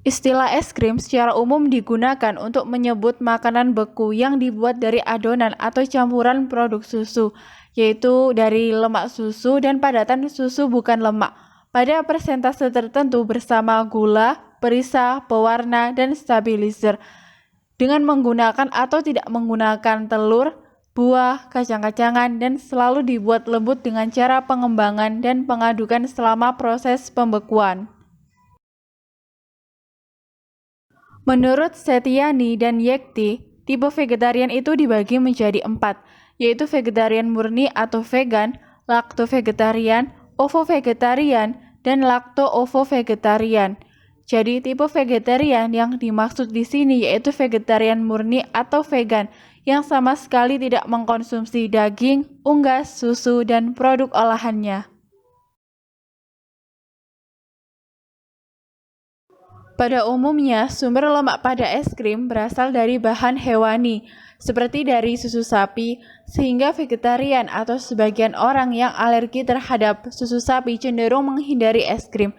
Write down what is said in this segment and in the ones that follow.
Istilah es krim secara umum digunakan untuk menyebut makanan beku yang dibuat dari adonan atau campuran produk susu, yaitu dari lemak susu dan padatan susu bukan lemak, pada persentase tertentu bersama gula, perisai, pewarna, dan stabilizer, dengan menggunakan atau tidak menggunakan telur, buah, kacang-kacangan, dan selalu dibuat lembut dengan cara pengembangan dan pengadukan selama proses pembekuan. Menurut Setiani dan Yekti, tipe vegetarian itu dibagi menjadi 4, yaitu vegetarian murni atau vegan, lakto-vegetarian, ovo-vegetarian, dan lakto-ovo-vegetarian. Jadi tipe vegetarian yang dimaksud di sini yaitu vegetarian murni atau vegan yang sama sekali tidak mengkonsumsi daging, unggas, susu, dan produk olahannya. Pada umumnya, sumber lemak pada es krim berasal dari bahan hewani, seperti dari susu sapi, sehingga vegetarian atau sebagian orang yang alergi terhadap susu sapi cenderung menghindari es krim.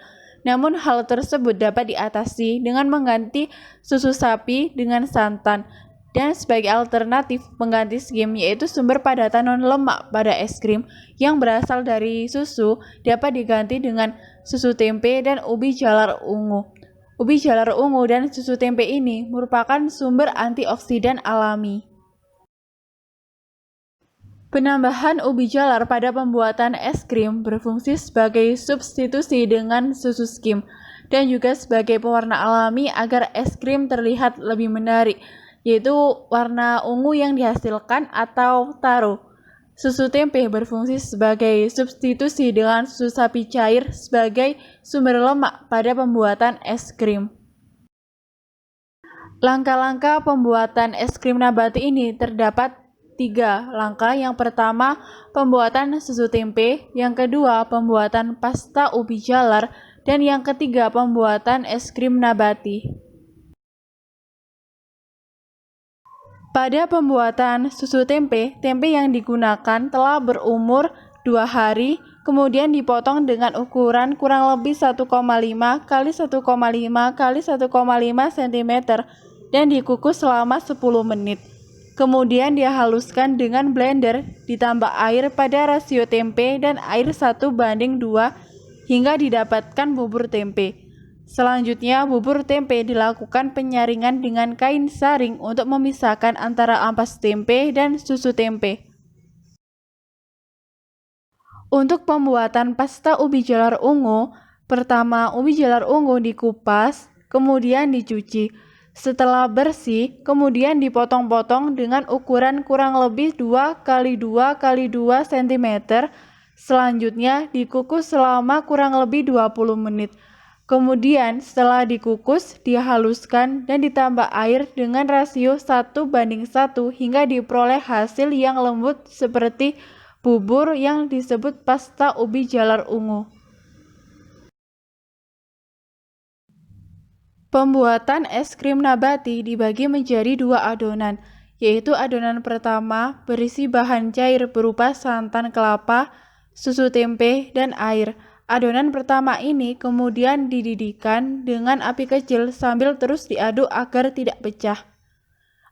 Namun hal tersebut dapat diatasi dengan mengganti susu sapi dengan santan, dan sebagai alternatif pengganti skim yaitu sumber padatan non-lemak pada es krim yang berasal dari susu dapat diganti dengan susu tempe dan ubi jalar ungu. Ubi jalar ungu dan susu tempe ini merupakan sumber antioksidan alami. Penambahan ubi jalar pada pembuatan es krim berfungsi sebagai substitusi dengan susu skim dan juga sebagai pewarna alami agar es krim terlihat lebih menarik, yaitu warna ungu yang dihasilkan atau taro. Susu tempe berfungsi sebagai substitusi dengan susu sapi cair sebagai sumber lemak pada pembuatan es krim. Langkah-langkah pembuatan es krim nabati ini terdapat 3 langkah. Yang pertama, pembuatan susu tempe, yang kedua, pembuatan pasta ubi jalar, dan yang ketiga, pembuatan es krim nabati. Pada pembuatan susu tempe, tempe yang digunakan telah berumur 2 hari, kemudian dipotong dengan ukuran kurang lebih 1,5 x 1,5 x 1,5 cm dan dikukus selama 10 menit. Kemudian dihaluskan dengan blender, ditambah air pada rasio tempe dan air 1:2 hingga didapatkan bubur tempe. Selanjutnya, bubur tempe dilakukan penyaringan dengan kain saring untuk memisahkan antara ampas tempe dan susu tempe. Untuk pembuatan pasta ubi jalar ungu, pertama ubi jalar ungu dikupas, kemudian dicuci. Setelah bersih, kemudian dipotong-potong dengan ukuran kurang lebih 2 x 2 x 2 cm. Selanjutnya dikukus selama kurang lebih 20 menit. Kemudian setelah dikukus, dihaluskan dan ditambah air dengan rasio 1:1 hingga diperoleh hasil yang lembut seperti bubur yang disebut pasta ubi jalar ungu. Pembuatan es krim nabati dibagi menjadi 2 adonan, yaitu adonan pertama berisi bahan cair berupa santan kelapa, susu tempe, dan air. Adonan pertama ini kemudian dididihkan dengan api kecil sambil terus diaduk agar tidak pecah.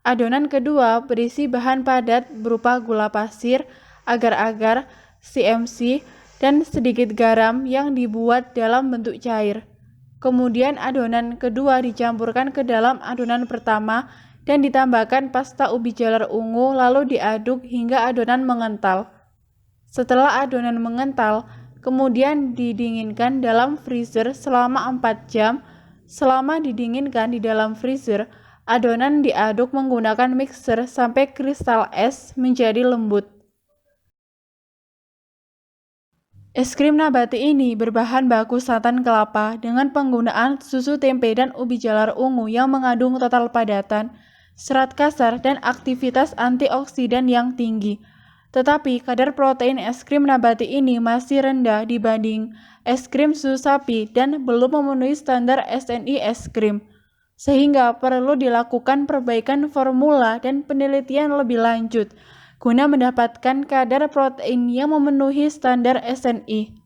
Adonan kedua berisi bahan padat berupa gula pasir, agar-agar, CMC, dan sedikit garam yang dibuat dalam bentuk cair. Kemudian adonan kedua dicampurkan ke dalam adonan pertama dan ditambahkan pasta ubi jalar ungu lalu diaduk hingga adonan mengental. Setelah adonan mengental, kemudian didinginkan dalam freezer selama 4 jam. Selama didinginkan di dalam freezer, adonan diaduk menggunakan mixer sampai kristal es menjadi lembut. Es krim nabati ini berbahan baku santan kelapa dengan penggunaan susu tempe dan ubi jalar ungu yang mengandung total padatan, serat kasar, dan aktivitas antioksidan yang tinggi. Tetapi kadar protein es krim nabati ini masih rendah dibanding es krim susu sapi dan belum memenuhi standar SNI es krim, sehingga perlu dilakukan perbaikan formula dan penelitian lebih lanjut guna mendapatkan kadar protein yang memenuhi standar SNI.